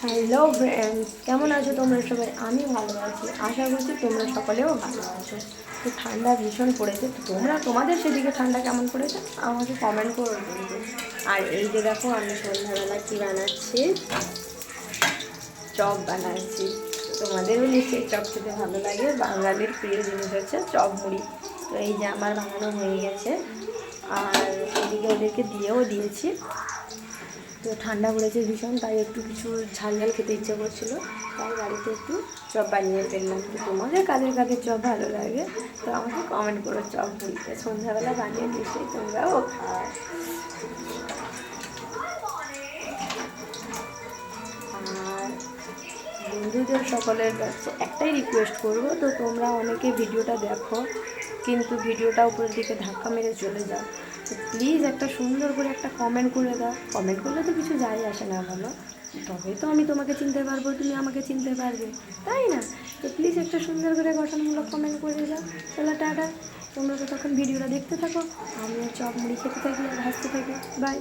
Hello friends, কেমন আছো তোমরা সবাই? আমি ভালো আছি, আশা করছি তোমরা সকলেও ভালো আছো। তো ঠান্ডা ভীষণ পড়েছে, তো তোমাদের সেদিকে ঠান্ডা কেমন পড়েছে আমাকে কমেন্ট করো কিন্তু। আর এই যে দেখো, আমি সন্ধ্যাবেলা কী বানাচ্ছি, চপ বানাচ্ছি। তোমাদেরও নিশ্চয়ই চপ খেতে ভালো লাগে, বাঙালির প্রিয় জিনিস হচ্ছে চপ মুড়ি। তো এই যে আমার বানানো হয়ে গেছে, আর এদিকে ওদেরকে দিয়েও দিয়েছি। তো ঠান্ডা পড়েছে ভীষণ, তাই একটু কিছু ঝাল ঝাল খেতে ইচ্ছে করছিলো, তাই বাড়িতে একটু চপ বানিয়ে ফেললাম। তো তোমাদের কাদের কাদের চপ ভালো লাগে তো আমাকে কমেন্ট করো। চপ মুড়িতে সন্ধ্যাবেলা বানিয়ে নিশ্চয়ই তোমরাও খাও। আর বন্ধুদের সকলের কাছে একটাই রিকোয়েস্ট করবো, তো তোমরা অনেকে ভিডিওটা দেখো কিন্তু ভিডিওটা উপরের দিকে ধাক্কা মেরে চলে যাও। তো প্লিজ একটা সুন্দর করে একটা কমেন্ট করে দাও। কমেন্ট করলে তো কিছু যায় আসে না, ভালো তবেই তো আমি তোমাকে চিনতে পারবো, তুমি আমাকে চিনতে পারবে, তাই না? তো প্লিজ একটা সুন্দর করে গঠনমূলক কমেন্ট করে দাও। চলো টাটা, তোমরা তো তখন ভিডিওটা দেখতে থাকো, আমিও চপ মুড়ি খেতে থাকি আর হাসতে থাকি। বাই।